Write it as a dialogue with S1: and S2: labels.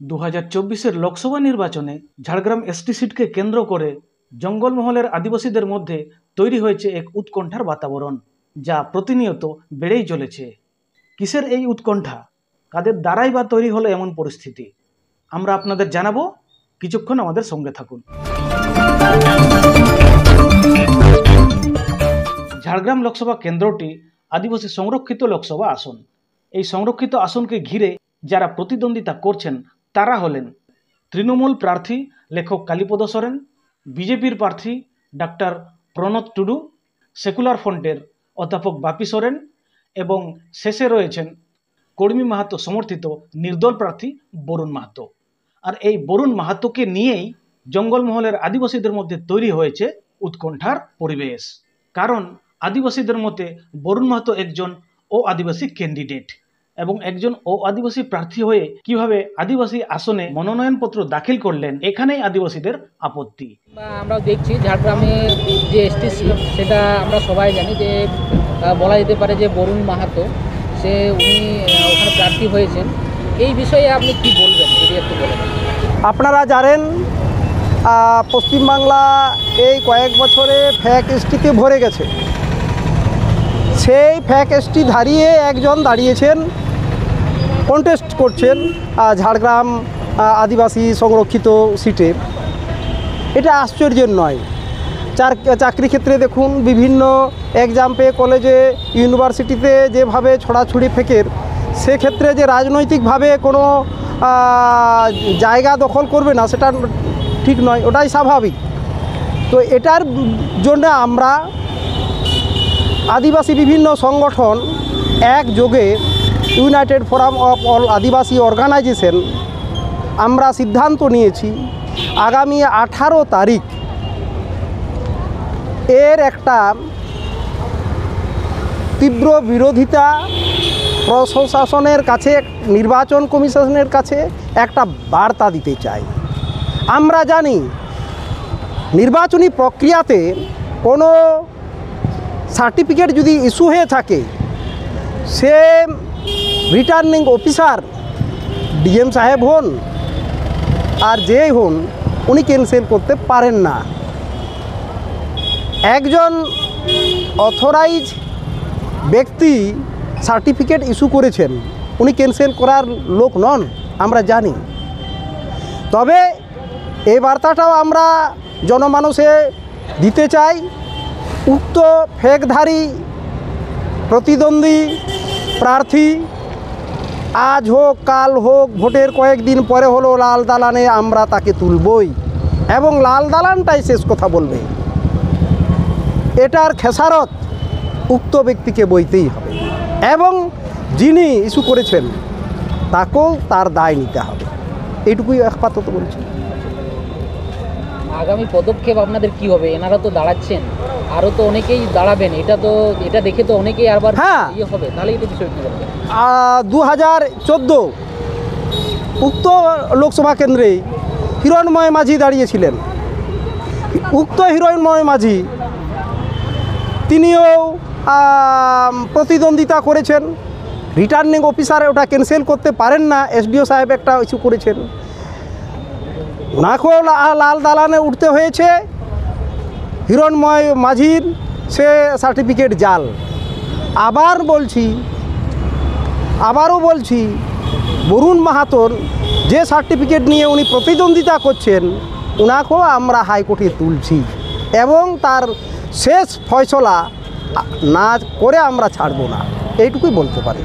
S1: 2024-এর লোকসভা নির্বাচনে ঝাড়গ্রাম এসটি সিটকে কেন্দ্র করে জঙ্গলমহলের আদিবাসীদের মধ্যে তৈরি হয়েছে এক উৎকণ্ঠার বাতাবরণ, যা প্রতিনিয়ত বেড়েই চলেছে। কিসের এই উৎকণ্ঠা, কাদের দ্বারাই বা তৈরি হলো এমন পরিস্থিতি, আমরা আপনাদের জানাবো। কিছুক্ষণ আমাদের সঙ্গে থাকুন। ঝাড়গ্রাম লোকসভা কেন্দ্রটি আদিবাসী সংরক্ষিত লোকসভা আসন। এই সংরক্ষিত আসনকে ঘিরে যারা প্রতিদ্বন্দ্বিতা করছেন তারা হলেন তৃণমূল প্রার্থী লেখক কালীপদ সোরেন, বিজেপির প্রার্থী ডাক্তার প্রণত টুডু, সেকুলার ফ্রন্টের অধ্যাপক বাপি সোরেন এবং শেষে রয়েছেন কর্মী মাহাতো সমর্থিত নির্দল প্রার্থী বরুণ মাহাতো। আর এই বরুণ মাহাতোকে নিয়েই জঙ্গলমহলের আদিবাসীদের মধ্যে তৈরি হয়েছে উৎকণ্ঠার পরিবেশ। কারণ আদিবাসীদের মতে বরুণ মাহাতো একজন ও আদিবাসী ক্যান্ডিডেট এবং একজন ও আদিবাসী প্রার্থী হয়ে কিভাবে আদিবাসী আসনে মনোনয়নপত্র দাখিল করলেন, এখানেই আদিবাসীদের আপত্তি।
S2: আমরা দেখছি ঝাড়গ্রামে যে এসটি সেটা আমরা সবাই জানি যে বলা যেতে পারে যে বরুণ মাহাতো উনি ওখানে প্রার্থী হয়েছেন। এই বিষয়ে আপনি কি বলবেন, যদি একটু বলেন।
S3: আপনারা জানেন পশ্চিমবাংলা এই কয়েক বছরে ফ্যাক এসটিতে ভরে গেছে। সেই ফ্যাক এসটি ধারিয়ে একজন দাঁড়িয়েছেন, কন্টেস্ট করছেন ঝাড়গ্রাম আদিবাসী সংরক্ষিত সিটে। এটা আশ্চর্যের নয়। চাকরি ক্ষেত্রে দেখুন, বিভিন্ন এক্সাম্পে কলেজে ইউনিভার্সিটিতে যেভাবে ছড়াছড়ি ফেকের, সেক্ষেত্রে যে রাজনৈতিকভাবে কোনো জায়গা দখল করবে না সেটা ঠিক নয়, ওটাই স্বাভাবিক। তো এটার জন্য আমরা আদিবাসী বিভিন্ন সংগঠন একযোগে ইউনাইটেড ফোরাম অফ অল আদিবাসী অর্গানাইজেশন আমরা সিদ্ধান্ত নিয়েছি আগামী 18 তারিখ এর একটা তীব্র বিরোধিতা প্রশাসনের কাছে, নির্বাচন কমিশনের কাছে একটা বার্তা দিতে চাই। আমরা জানি নির্বাচনী প্রক্রিয়াতে কোনো সার্টিফিকেট যদি ইস্যু হয়ে থাকে, সে রিটার্নিং অফিসার ডিএম সাহেব হন আর যেই হন, উনি ক্যান্সেল করতে পারেন না। একজন অথরাইজ ব্যক্তি সার্টিফিকেট ইস্যু করেছেন, উনি ক্যান্সেল করার লোক নন, আমরা জানি। তবে এই বার্তাটাও আমরা জনমানসে দিতে চাই। উক্ত ফেকধারী প্রতিদ্বন্দ্বী প্রার্থী আজ হোক কাল হোক, ভোটের কয়েকদিন পরে হলো লাল দালানে আমরা তাকে তুলবই এবং লাল দালানটাই শেষ কথা বলবে। এটার খেসারত উক্ত ব্যক্তিকে বইতেই হবে এবং যিনি ইস্যু করেছেন তাকেও তার দায় নিতে হবে। এইটুকুই আপাতত বলছি।
S2: আগামী পদক্ষেপ আপনাদের কি হবে? এনারা তো দাঁড়াচ্ছেন, আরও তো অনেকেই দাঁড়াবেন, এটা দেখে তো অনেকেই আবার হবে, তাহলে এটা বিষয় কী বলবেন?
S3: 2014 উক্ত লোকসভা কেন্দ্রে হিরণময় মাঝি দাঁড়িয়েছিলেন। উক্ত হিরণময় মাঝি তিনিও প্রতিদ্বন্দ্বিতা করেছেন। রিটার্নিং অফিসার ওটা ক্যান্সেল করতে পারেন না, এসডিও সাহেব একটা ইস্যু করেছেন। ওনাকেও লাল দালানে উঠতে হয়েছে। হিরণময় মাঝির সে সার্টিফিকেট জাল। আবারও বলছি বরুণ মাহাতোর যে সার্টিফিকেট নিয়ে উনি প্রতিদ্বন্দ্বিতা করছেন, ওনাকেও আমরা হাইকোর্টে তুলছি এবং তার শেষ ফয়সলা না করে আমরা ছাড়ব না, এইটুকুই বলতে পারি।